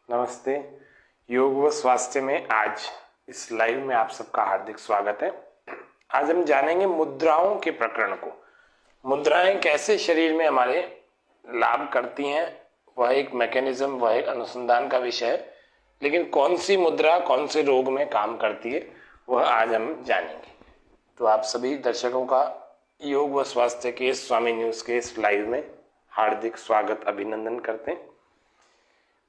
नमस्ते। योग व स्वास्थ्य में आज इस लाइव में आप सबका हार्दिक स्वागत है। आज हम जानेंगे मुद्राओं के प्रकरण को। मुद्राएं कैसे शरीर में हमारे लाभ करती हैं, वह एक मैकेनिज्म, वह एक अनुसंधान का विषय है। लेकिन कौन सी मुद्रा कौन से रोग में काम करती है, वह आज हम जानेंगे। तो आप सभी दर्शकों का योग व स्वास्थ्य के स्वामी न्यूज के इस लाइव में हार्दिक स्वागत, अभिनंदन करते हैं।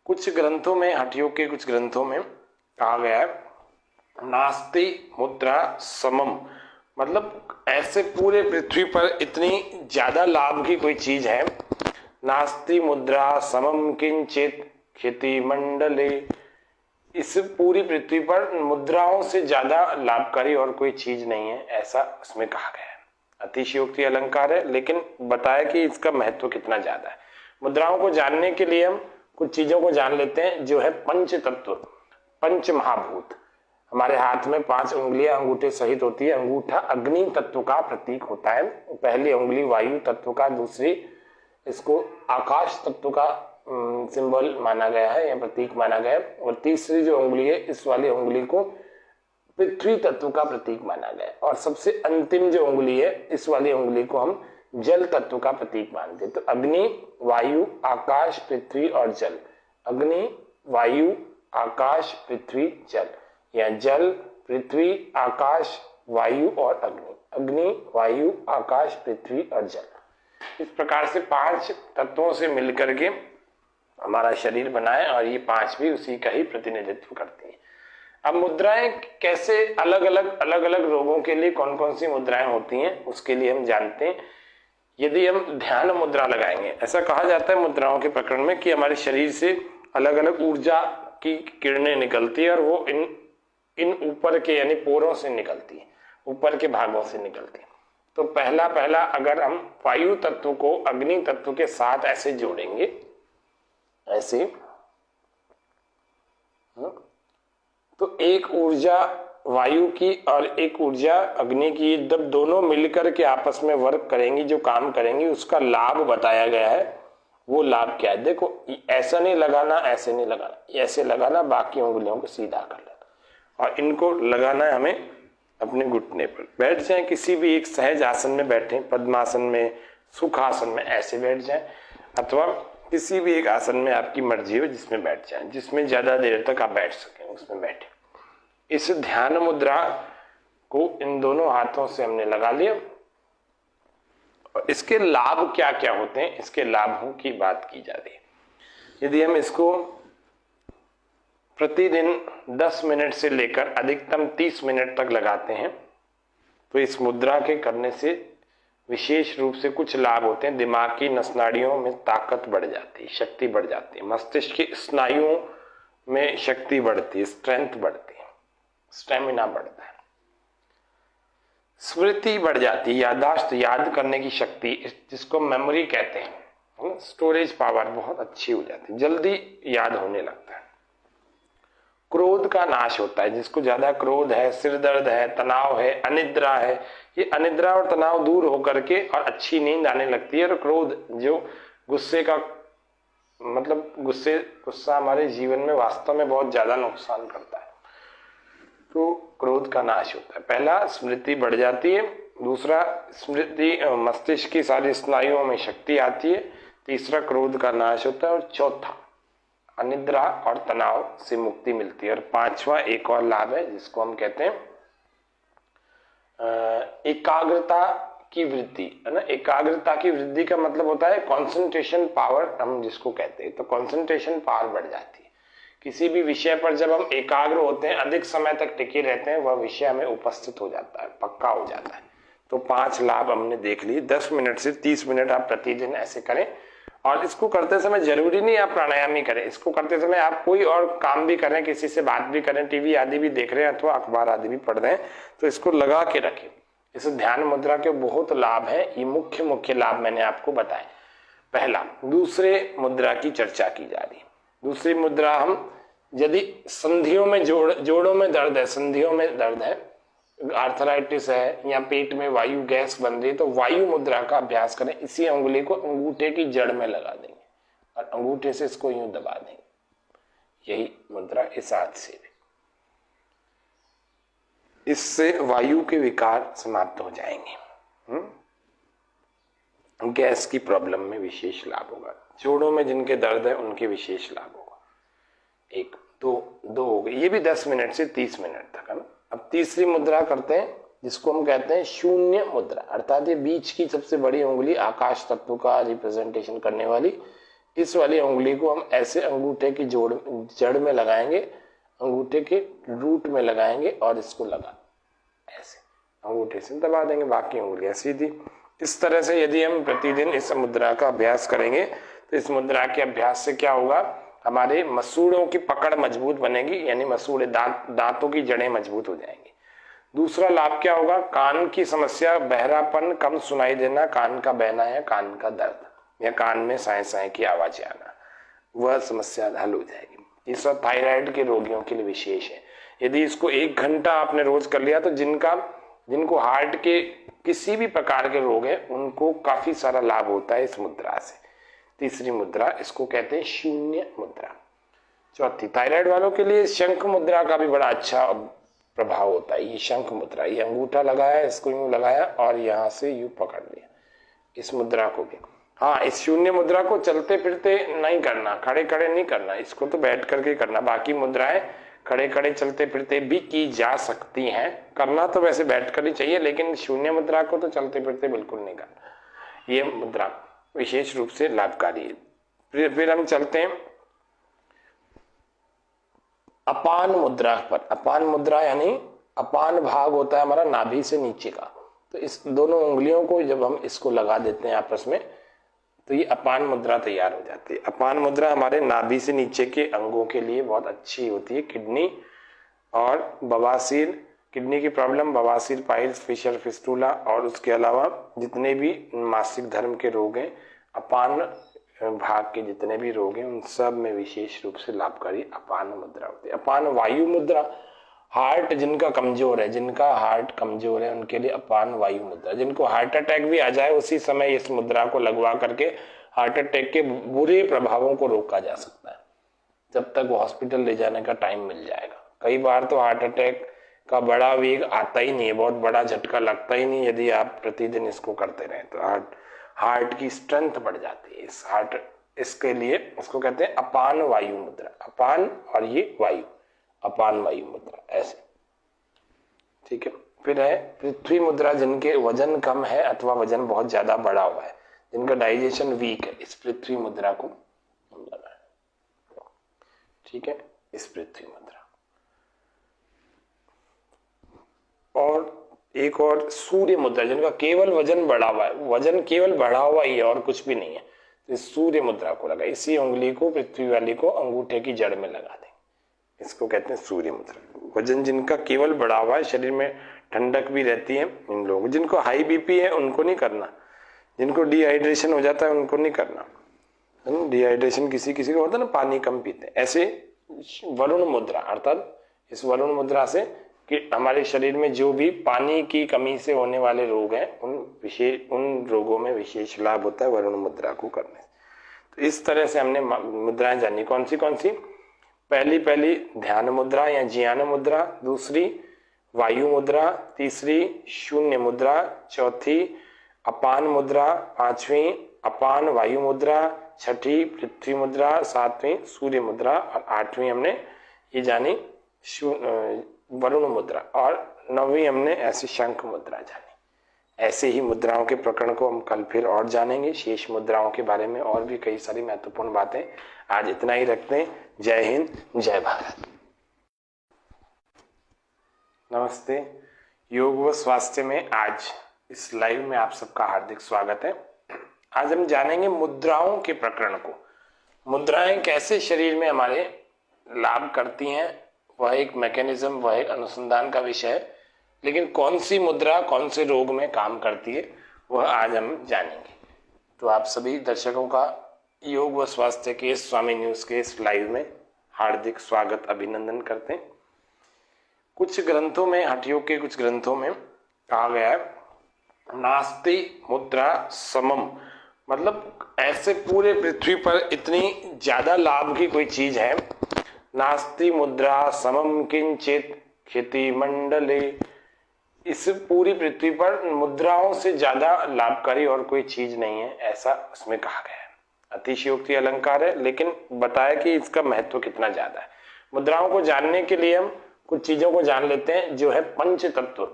कुछ ग्रंथों में, हठयोग के कुछ ग्रंथों में कहा गया है नास्ति मुद्रा समम, मतलब ऐसे पूरे पृथ्वी पर इतनी ज्यादा लाभ की कोई चीज है, नास्ति मुद्रा समम किंचित खेती मंडले। इस पूरी पृथ्वी पर मुद्राओं से ज्यादा लाभकारी और कोई चीज नहीं है, ऐसा उसमें कहा गया है। अतिशयोक्ति अलंकार है, लेकिन बताया कि इसका महत्व कितना ज्यादा है। मुद्राओं को जानने के लिए हम कुछ चीजों को जान लेते हैं, जो है पंच तत्व, पंच महाभूत। हमारे हाथ में 5 उंगलियां अंगूठे सहित होती है। अंगूठा अग्नि तत्व का प्रतीक होता है, पहली उंगली वायु तत्व का, दूसरी इसको आकाश तत्व का सिंबल माना गया है या प्रतीक माना गया है, और तीसरी जो उंगली है, इस वाली उंगली को पृथ्वी तत्व का प्रतीक माना गया है, और सबसे अंतिम जो उंगली है, इस वाली उंगली को हम जल तत्व का प्रतीक मानते हैं। तो अग्नि, वायु, आकाश, पृथ्वी और जल। अग्नि, वायु, आकाश, पृथ्वी, जल, या जल, पृथ्वी, आकाश, वायु और अग्नि। अग्नि, वायु, आकाश, पृथ्वी और जल। इस प्रकार से 5 तत्वों से मिलकर के हमारा शरीर बना है, और ये 5 भी उसी का ही प्रतिनिधित्व करती है। अब मुद्राएं कैसे अलग अलग रोगों के लिए कौन कौन सी मुद्राएं होती हैं, उसके लिए हम जानते हैं। यदि हम ध्यान मुद्रा लगाएंगे, ऐसा कहा जाता है मुद्राओं के प्रकरण में कि हमारे शरीर से अलग अलग ऊर्जा की किरणें निकलती है, और वो इन ऊपर के यानी पोरों से निकलती है, ऊपर के भागों से निकलती है। तो पहला अगर हम वायु तत्व को अग्नि तत्व के साथ ऐसे जोड़ेंगे, ऐसे, तो एक ऊर्जा वायु की और एक ऊर्जा अग्नि की, जब दोनों मिलकर के आपस में वर्क करेंगी, जो काम करेंगी, उसका लाभ बताया गया है। वो लाभ क्या है? देखो, ऐसा नहीं लगाना, ऐसे नहीं लगाना, ऐसे लगाना, बाकी उंगलियों को सीधा कर लेना, और इनको लगाना है हमें अपने घुटने पर। बैठ जाएं, किसी भी एक सहज आसन में बैठे, पद्मासन में, सुखासन में ऐसे बैठ जाएं, अथवा किसी भी एक आसन में आपकी मर्जी हो जिसमें बैठ जाएं, जिसमें ज्यादा देर तक आप बैठ सकें, उसमें बैठे। इस ध्यान मुद्रा को इन दोनों हाथों से हमने लगा लिया, और इसके लाभ क्या क्या होते हैं, इसके लाभों की बात की जा रही है। यदि हम इसको प्रतिदिन 10 मिनट से लेकर अधिकतम 30 मिनट तक लगाते हैं, तो इस मुद्रा के करने से विशेष रूप से कुछ लाभ होते हैं। दिमाग की नसनाड़ियों में ताकत बढ़ जाती है, शक्ति बढ़ जाती है, मस्तिष्क की स्नायुओं में शक्ति बढ़ती है, स्ट्रेंथ बढ़ती है, स्टेमिना बढ़ता है, स्मृति बढ़ जाती है, याददाश्त, याद करने की शक्ति, जिसको मेमोरी कहते हैं, स्टोरेज पावर बहुत अच्छी हो जाती है, जल्दी याद होने लगता है। क्रोध का नाश होता है, जिसको ज्यादा क्रोध है, सिर दर्द है, तनाव है, अनिद्रा है, ये अनिद्रा और तनाव दूर होकर के और अच्छी नींद आने लगती है। और क्रोध, जो गुस्से का मतलब गुस्सा हमारे जीवन में वास्तव में बहुत ज्यादा नुकसान करता है, तो क्रोध का नाश होता है। पहला, स्मृति बढ़ जाती है। दूसरा, स्मृति, मस्तिष्क की सारी स्नायुओं में शक्ति आती है। तीसरा, क्रोध का नाश होता है। और चौथा, अनिद्रा और तनाव से मुक्ति मिलती है। और 5वां एक और लाभ है, जिसको हम कहते हैं एकाग्रता की वृद्धि, है ना। एकाग्रता की वृद्धि का मतलब होता है कंसंट्रेशन पावर, हम जिसको कहते हैं। तो कंसंट्रेशन पावर बढ़ जाती है। किसी भी विषय पर जब हम एकाग्र होते हैं, अधिक समय तक टिके रहते हैं, वह विषय हमें उपस्थित हो जाता है, पक्का हो जाता है। तो 5 लाभ हमने देख लिए। 10 मिनट से 30 मिनट आप प्रतिदिन ऐसे करें। और इसको करते समय जरूरी नहीं आप प्राणायाम ही करें, इसको करते समय आप कोई और काम भी करें, किसी से बात भी करें, टीवी आदि भी देख रहे हैं, अथवा अखबार आदि भी पढ़ रहे हैं, तो इसको लगा के रखें। इस ध्यान मुद्रा के बहुत लाभ है। ये मुख्य लाभ मैंने आपको बताए। पहला, दूसरे मुद्रा की चर्चा की जा रही है। दूसरी मुद्रा, हम यदि संधियों में जोड़ों में दर्द है, संधियों में दर्द है, आर्थराइटिस है, या पेट में वायु गैस बन रही है, तो वायु मुद्रा का अभ्यास करें। इसी उंगली को अंगूठे की जड़ में लगा देंगे और अंगूठे से इसको यूं दबा देंगे। यही मुद्रा इस हाथ से भी। इससे वायु के विकार समाप्त हो जाएंगे। गैस की प्रॉब्लम में विशेष लाभ होगा। जोड़ों में जिनके दर्द है उनके विशेष लाभ होगा। एक दो हो गए, ये भी 10 मिनट से 30 मिनट तक है ना। अब तीसरी मुद्रा करते हैं जिसको हम कहते हैं शून्य मुद्रा, अर्थात ये बीच की सबसे बड़ी उंगली आकाश तत्व का रिप्रेजेंटेशन करने वाली इस वाली उंगली को हम ऐसे अंगूठे की जड़ में लगाएंगे, अंगूठे के रूट में लगाएंगे और इसको लगा ऐसे अंगूठे से दबा देंगे, बाकी उंगलियां सीधी। इस तरह से यदि हम प्रतिदिन इस मुद्रा का अभ्यास करेंगे तो इस मुद्रा के अभ्यास से क्या होगा, हमारे मसूड़ों की पकड़ मजबूत बनेगी, यानी मसूड़े दांतों की जड़ें मजबूत हो जाएंगी। दूसरा लाभ क्या होगा, कान की समस्या, बहरापन, कम सुनाई देना, कान का बहना या कान का दर्द या कान में साए साए की आवाज आना, वह समस्या हल हो जाएगी। इस वक्त थायराइड के रोगियों के लिए विशेष है। यदि इसको 1 घंटा आपने रोज कर लिया तो जिनको हार्ट के किसी भी प्रकार के रोग है उनको काफी सारा लाभ होता है इस मुद्रा से। तीसरी मुद्रा इसको कहते हैं शून्य मुद्रा। चौथी, थायराइड वालों के लिए शंख मुद्रा का भी बड़ा अच्छा प्रभाव होता है। ये शंख मुद्रा, ये अंगूठा लगाया, इसको यूं लगाया और यहाँ से यूं पकड़ लिया, इस मुद्रा को भी। हाँ, इस शून्य मुद्रा को चलते फिरते नहीं करना, खड़े खड़े नहीं करना, इसको तो बैठ करके करना। बाकी मुद्राएं खड़े खड़े चलते फिरते भी की जा सकती हैं, करना तो वैसे बैठ कर ही चाहिए, लेकिन शून्य मुद्रा को तो चलते फिरते बिल्कुल नहीं करना। ये मुद्रा विशेष रूप से लाभकारी है। फिर हम चलते हैं अपान मुद्रा पर। अपान मुद्रा यानी अपान भाग होता है हमारा नाभि से नीचे का, तो इस दोनों उंगलियों को जब हम इसको लगा देते हैं आपस में तो ये अपान मुद्रा तैयार हो जाती है। अपान मुद्रा हमारे नाभि से नीचे के अंगों के लिए बहुत अच्छी होती है। किडनी और बवासीर, किडनी की प्रॉब्लम, बवासीर, पाइल्स, फिशर, फिस्टूला और उसके अलावा जितने भी मासिक धर्म के रोग हैं, अपान भाग के जितने भी रोग हैं, उन सब में विशेष रूप से लाभकारी अपान मुद्रा होती है। अपान वायु मुद्रा, हार्ट जिनका कमजोर है, जिनका हार्ट कमजोर है उनके लिए अपान वायु मुद्रा। जिनको हार्ट अटैक भी आ जाए उसी समय इस मुद्रा को लगवा करके हार्ट अटैक के बुरे प्रभावों को रोका जा सकता है, जब तक वो हॉस्पिटल ले जाने का टाइम मिल जाएगा। कई बार तो हार्ट अटैक का बड़ा वेग आता ही नहीं है, बहुत बड़ा झटका लगता ही नहीं, यदि आप प्रतिदिन इसको करते रहे तो हार्ट की स्ट्रेंथ बढ़ जाती है। इसके लिए इसको कहते हैं अपान वायु मुद्रा। अपान और ये वायु, अपान वायु मुद्रा, ऐसे, ठीक है। फिर है पृथ्वी मुद्रा। जिनके वजन कम है अथवा वजन बहुत ज्यादा बढ़ा हुआ है, जिनका डाइजेशन वीक है, इस पृथ्वी मुद्रा को लगाएं, ठीक है, इस पृथ्वी मुद्रा। और एक और सूर्य मुद्रा, जिनका केवल वजन बढ़ा हुआ है, वजन केवल बढ़ा हुआ ही है और कुछ भी नहीं है, तो इस सूर्य मुद्रा को लगा, इसी उंगली को, पृथ्वी वाली को अंगूठे की जड़ में लगा दें, इसको कहते हैं सूर्य मुद्रा। वजन जिनका केवल बढ़ा हुआ है, शरीर में ठंडक भी रहती है, इन लोगों, जिनको हाई बीपी है उनको नहीं करना, जिनको डिहाइड्रेशन हो जाता है उनको नहीं करना। डिहाइड्रेशन किसी किसी को होता है ना, पानी कम पीते, ऐसे वरुण मुद्रा, अर्थात इस वरुण मुद्रा से कि हमारे शरीर में जो भी पानी की कमी से होने वाले रोग हैं उन रोगों में विशेष लाभ होता है वरुण मुद्रा को करने से। तो इस तरह से हमने मुद्राएं जानी। कौन सी पहली ध्यान मुद्रा या जियान मुद्रा, दूसरी वायु मुद्रा, तीसरी शून्य मुद्रा, चौथी अपान मुद्रा, पांचवी अपान वायु मुद्रा, छठी पृथ्वी मुद्रा, सातवीं सूर्य मुद्रा और आठवीं हमने ये जानी वरुण मुद्रा और नौवीं हमने ऐसी शंख मुद्रा जानी। ऐसे ही मुद्राओं के प्रकरण को हम कल फिर और जानेंगे। शेष मुद्राओं के बारे में और भी कई सारी महत्वपूर्ण बातें। आज इतना ही रखते हैं। जय हिंद, जय भारत। नमस्ते। योग व स्वास्थ्य में आज इस लाइव में आप सबका हार्दिक स्वागत है। आज हम जानेंगे मुद्राओं के प्रकरण को। मुद्राएं कैसे शरीर में हमारे लाभ करती हैं, वह एक मैकेनिज्म, वह एक अनुसंधान का विषय है, लेकिन कौन सी मुद्रा कौन से रोग में काम करती है वह आज हम जानेंगे। तो आप सभी दर्शकों का योग व स्वास्थ्य के स्वामी न्यूज के इस लाइव में हार्दिक स्वागत, अभिनंदन करते हैं। कुछ ग्रंथों में, हठयोग के कुछ ग्रंथों में कहा गया है नास्ति मुद्रा समम, मतलब ऐसे पूरे पृथ्वी पर इतनी ज्यादा लाभ की कोई चीज है नास्ति मुद्रा समम किंचित क्षिति मंडले। इस पूरी पृथ्वी पर मुद्राओं से ज्यादा लाभकारी और कोई चीज नहीं है, ऐसा उसमें कहा गया है। अतिशयोक्ति अलंकार है, लेकिन बताया कि इसका महत्व कितना ज्यादा है। मुद्राओं को जानने के लिए हम कुछ चीजों को जान लेते हैं, जो है पंच तत्व,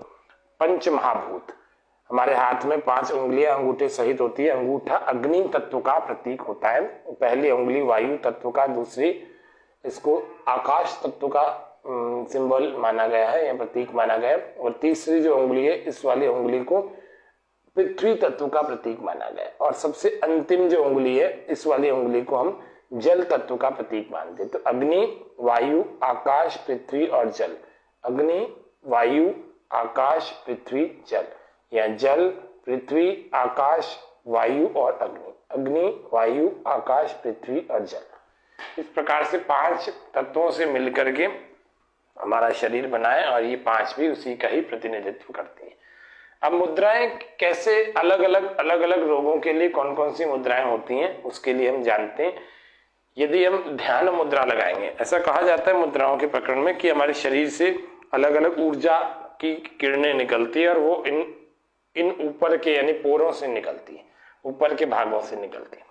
पंच महाभूत। हमारे हाथ में 5 उंगलियां अंगूठे सहित होती है। अंगूठा अग्नि तत्व का प्रतीक होता है, पहली उंगली वायु तत्व का, दूसरी इसको आकाश तत्व का सिंबल माना गया है या प्रतीक माना गया है, और तीसरी जो उंगली है इस वाली उंगली को पृथ्वी तत्व का प्रतीक माना गया है, और सबसे अंतिम जो उंगली है इस वाली उंगली को हम जल तत्व का प्रतीक मानते हैं। तो अग्नि, वायु, आकाश, पृथ्वी और जल। अग्नि, वायु, आकाश, पृथ्वी, जल, या जल, पृथ्वी, आकाश, वायु और अग्नि। अग्नि, वायु, आकाश, पृथ्वी और जल। इस प्रकार से 5 तत्वों से मिलकर के हमारा शरीर बना है, और ये 5 भी उसी का ही प्रतिनिधित्व करती है। अब मुद्राएं कैसे अलग अलग रोगों के लिए कौन कौन सी मुद्राएं होती हैं, उसके लिए हम जानते हैं। यदि हम ध्यान मुद्रा लगाएंगे, ऐसा कहा जाता है मुद्राओं के प्रकरण में कि हमारे शरीर से अलग अलग ऊर्जा की किरणें निकलती है, और वो इन ऊपर के यानी पोरों से निकलती है, ऊपर के भागों से निकलती है।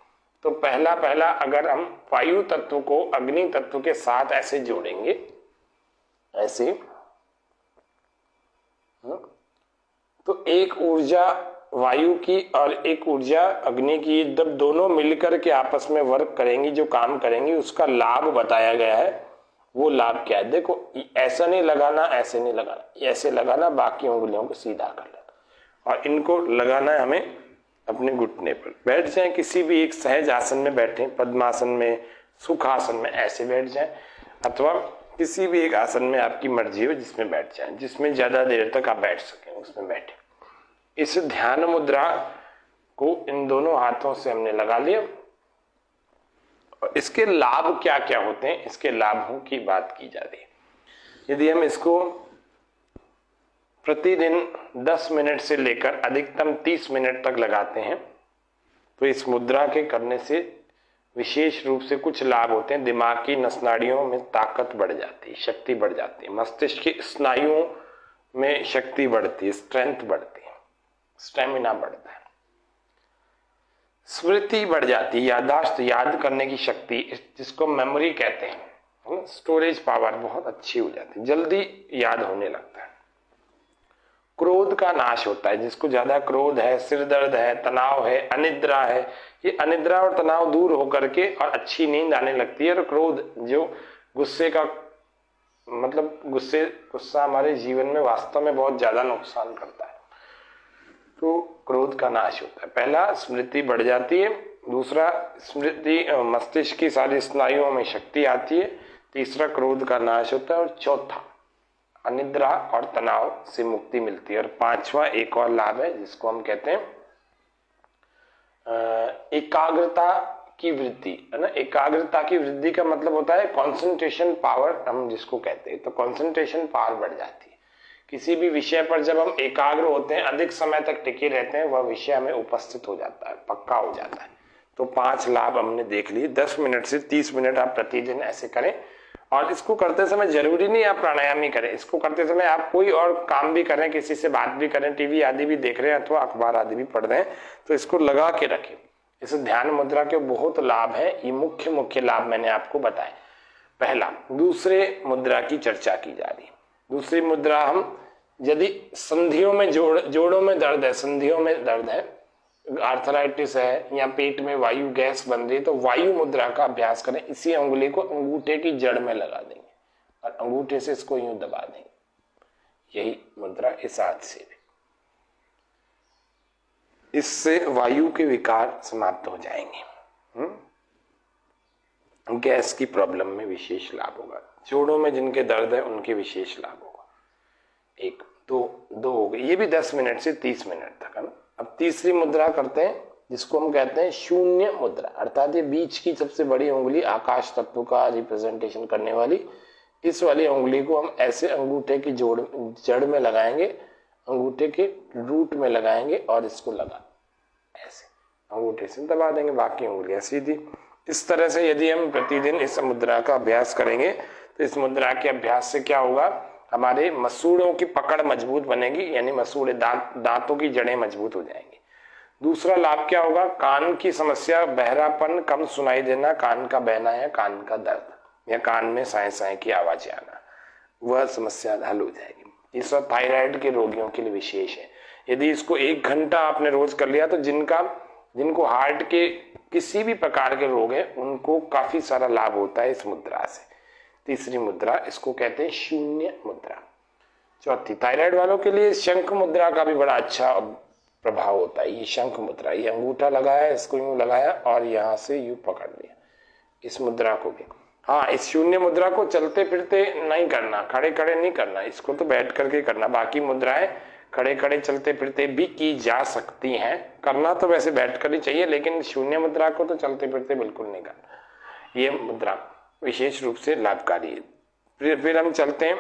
तो पहला अगर हम वायु तत्व को अग्नि तत्व के साथ ऐसे जोड़ेंगे, ऐसे, तो एक ऊर्जा वायु की और एक ऊर्जा अग्नि की, जब दोनों मिलकर के आपस में वर्क करेंगी, जो काम करेंगी, उसका लाभ बताया गया है। वो लाभ क्या है? देखो, ऐसा नहीं लगाना, ऐसे नहीं लगाना, ऐसे लगाना, बाकी उंगलियों को सीधा कर लेना, और इनको लगाना है हमें अपने घुटने पर। बैठ जाएं, किसी भी एक सहज आसन में बैठें, पद्मासन में, सुखासन में ऐसे बैठ जाएं, अथवा किसी भी एक आसन में आपकी मर्जी हो जिसमें बैठ जाएं, जिसमें ज्यादा देर तक आप बैठ सकें उसमें बैठे। इस ध्यान मुद्रा को इन दोनों हाथों से हमने लगा लिया। और इसके लाभ क्या क्या होते हैं, इसके लाभों की बात की जा रही है। यदि हम इसको प्रतिदिन 10 मिनट से लेकर अधिकतम 30 मिनट तक लगाते हैं, तो इस मुद्रा के करने से विशेष रूप से कुछ लाभ होते हैं। दिमाग की नसनाड़ियों में ताकत बढ़ जाती है, शक्ति बढ़ जाती है, मस्तिष्क की स्नायुओं में शक्ति बढ़ती है, स्ट्रेंथ बढ़ती है, स्टेमिना बढ़ता है, स्मृति बढ़ जाती है, याददाश्त, याद करने की शक्ति, जिसको मेमोरी कहते हैं, स्टोरेज पावर बहुत अच्छी हो जाती है, जल्दी याद होने लगता है। क्रोध का नाश होता है, जिसको ज्यादा क्रोध है, सिर दर्द है, तनाव है, अनिद्रा है, ये अनिद्रा और तनाव दूर होकर के और अच्छी नींद आने लगती है। और क्रोध, जो गुस्से का मतलब गुस्सा हमारे जीवन में वास्तव में बहुत ज्यादा नुकसान करता है, तो क्रोध का नाश होता है। पहला, स्मृति बढ़ जाती है। दूसरा, स्मृति मस्तिष्क की सारी स्नायुओं में शक्ति आती है। तीसरा, क्रोध का नाश होता है। और चौथा, अनिद्रा और तनाव से मुक्ति मिलती है। और 5वां एक और लाभ है, जिसको हम कहते हैं एकाग्रता की वृद्धि, है ना। एकाग्रता की वृद्धि का मतलब होता है कंसंट्रेशन पावर, हम जिसको कहते हैं। तो कंसंट्रेशन पावर बढ़ जाती है। किसी भी विषय पर जब हम एकाग्र होते हैं, अधिक समय तक टिके रहते हैं, वह विषय हमें उपस्थित हो जाता है, पक्का हो जाता है। तो 5 लाभ हमने देख लिए। 10 मिनट से 30 मिनट आप प्रतिदिन ऐसे करें। और इसको करते समय जरूरी नहीं आप प्राणायाम ही करें, इसको करते समय आप कोई और काम भी करें, किसी से बात भी करें, टीवी आदि भी देख रहे हैं अथवा अखबार आदि भी पढ़ रहे हैं, तो इसको लगा के रखें। इस ध्यान मुद्रा के बहुत लाभ है। ये मुख्य लाभ मैंने आपको बताए। पहला, दूसरे मुद्रा की चर्चा की जा रही है। दूसरी मुद्रा, हम यदि संधियों में जोड़ों में दर्द है, संधियों में दर्द है, आर्थराइटिस है, या पेट में वायु गैस बन रही है, तो वायु मुद्रा का अभ्यास करें। इसी अंगुली को अंगूठे की जड़ में लगा देंगे और अंगूठे से इसको यूं दबा देंगे। यही मुद्रा इस हाथ से भी। इससे वायु के विकार समाप्त हो जाएंगे। गैस की प्रॉब्लम में विशेष लाभ होगा। जोड़ों में जिनके दर्द है उनके विशेष लाभ होगा। 1 2 हो गए। ये भी 10 मिनट से 30 मिनट तक, है ना। अब तीसरी मुद्रा करते हैं, जिसको हम कहते हैं शून्य मुद्रा, अर्थात ये बीच की सबसे बड़ी उंगली, आकाश तत्व का रिप्रेजेंटेशन करने वाली इस वाली उंगली को हम ऐसे अंगूठे की जड़ में लगाएंगे, अंगूठे के रूट में लगाएंगे और इसको ऐसे अंगूठे से दबा देंगे, बाकी उंगलियां सीधी। इस तरह से यदि हम प्रतिदिन इस मुद्रा का अभ्यास करेंगे तो इस मुद्रा के अभ्यास से क्या होगा, हमारे मसूड़ों की पकड़ मजबूत बनेगी, यानी मसूड़े दांतों की जड़ें मजबूत हो जाएंगी। दूसरा लाभ क्या होगा, कान की समस्या, बहरापन, कम सुनाई देना, कान का बहना या कान का दर्द या कान में साए साए की आवाजें आना, वह समस्या हल हो जाएगी। इस वक्त थायराइड के रोगियों के लिए विशेष है। यदि इसको 1 घंटा आपने रोज कर लिया तो जिनको हार्ट के किसी भी प्रकार के रोग है उनको काफी सारा लाभ होता है इस मुद्रा से। तीसरी मुद्रा, इसको कहते हैं शून्य मुद्रा। चौथी, थायराइड वालों के लिए शंख मुद्रा का भी बड़ा अच्छा प्रभाव होता है। ये शंख मुद्रा, ये अंगूठा लगाया, इसको यूं लगाया और यहाँ से यूं पकड़ लिया, इस मुद्रा को भी। हाँ, इस शून्य मुद्रा को चलते फिरते नहीं करना, खड़े खड़े नहीं करना, इसको तो बैठ करके करना। बाकी मुद्राएं खड़े खड़े चलते फिरते भी की जा सकती हैं, करना तो वैसे बैठ कर ही चाहिए, लेकिन शून्य मुद्रा को तो चलते फिरते बिल्कुल नहीं करना। ये मुद्रा विशेष रूप से लाभकारी है। फिर हम चलते हैं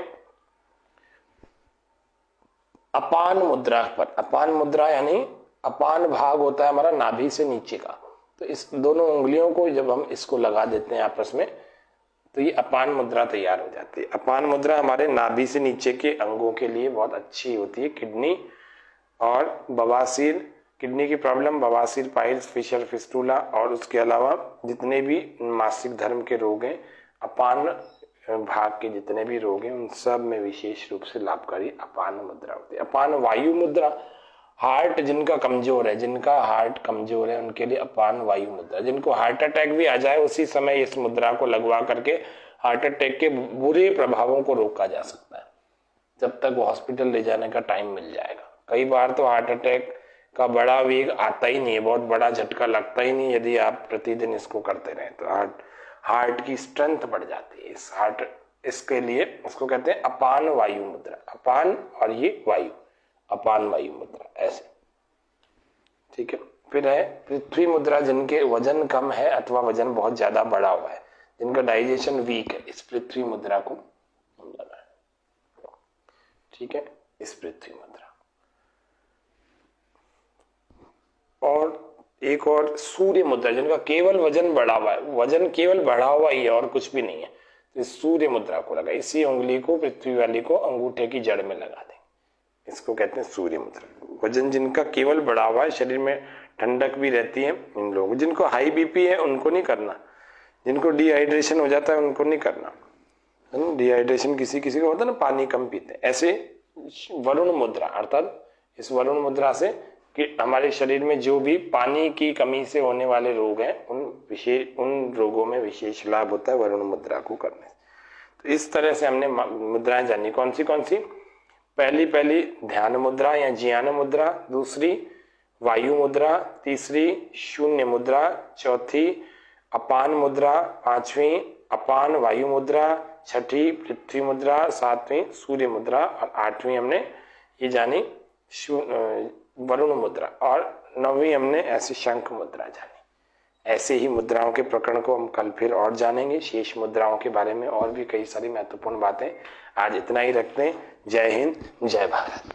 अपान मुद्रा पर। अपान मुद्रा यानी अपान भाग होता है हमारा नाभि से नीचे का, तो इस दोनों उंगलियों को जब हम इसको लगा देते हैं आपस में तो ये अपान मुद्रा तैयार हो जाती है। अपान मुद्रा हमारे नाभि से नीचे के अंगों के लिए बहुत अच्छी होती है। किडनी और बवासीर, किडनी की प्रॉब्लम, बवासीर, पाइल्स, फिशर, फिस्टूला और उसके अलावा जितने भी मासिक धर्म के रोग हैं, अपान भाग के जितने भी रोग हैं, उन सब में विशेष रूप से लाभकारी अपान मुद्रा होती है। अपान वायु मुद्रा, हार्ट जिनका कमजोर है, जिनका हार्ट कमजोर है उनके लिए अपान वायु मुद्रा। जिनको हार्ट अटैक भी आ जाए उसी समय इस मुद्रा को लगवा करके हार्ट अटैक के बुरे प्रभावों को रोका जा सकता है, जब तक वो हॉस्पिटल ले जाने का टाइम मिल जाएगा। कई बार तो हार्ट अटैक का बड़ा वेग आता ही नहीं है, बहुत बड़ा झटका लगता ही नहीं, यदि आप प्रतिदिन इसको करते रहे तो हार्ट की स्ट्रेंथ बढ़ जाती है। इसके लिए इसको कहते हैं अपान वायु मुद्रा। अपान और ये वायु, अपान वायु मुद्रा, ऐसे, ठीक है। फिर है पृथ्वी मुद्रा। जिनके वजन कम है अथवा वजन बहुत ज्यादा बढ़ा हुआ है, जिनका डाइजेशन वीक है, इस पृथ्वी मुद्रा को लगाना है, ठीक है, इस पृथ्वी मुद्रा। और एक और सूर्य मुद्रा, जिनका केवल वजन बढ़ा हुआ है, वजन केवल बढ़ा हुआ ही है और कुछ भी नहीं है, तो इस सूर्य मुद्रा को लगा, इसी उंगली को, पृथ्वी वाली को अंगूठे की जड़ में लगा दें, इसको कहते हैं सूर्य मुद्रा। वजन जिनका केवल बढ़ा हुआ है, शरीर में ठंडक भी रहती है, इन लोगों, जिनको हाई बीपी है उनको नहीं करना, जिनको डिहाइड्रेशन हो जाता है उनको नहीं करना। डिहाइड्रेशन किसी किसी को होता है ना, पानी कम पीते, ऐसे वरुण मुद्रा, अर्थात इस वरुण मुद्रा से कि हमारे शरीर में जो भी पानी की कमी से होने वाले रोग हैं उन रोगों में विशेष लाभ होता है वरुण मुद्रा को करने से। तो इस तरह से हमने मुद्राएं जानी। कौन सी पहली ध्यान मुद्रा या जियान मुद्रा, दूसरी वायु मुद्रा, तीसरी शून्य मुद्रा, चौथी अपान मुद्रा, पांचवी अपान वायु मुद्रा, छठी पृथ्वी मुद्रा, सातवीं सूर्य मुद्रा और आठवीं हमने ये जानी वरुण मुद्रा और नौवीं हमने ऐसी शंख मुद्रा जानी। ऐसे ही मुद्राओं के प्रकरण को हम कल फिर और जानेंगे, शेष मुद्राओं के बारे में और भी कई सारी महत्वपूर्ण बातें। आज इतना ही रखते हैं। जय हिंद, जय भारत।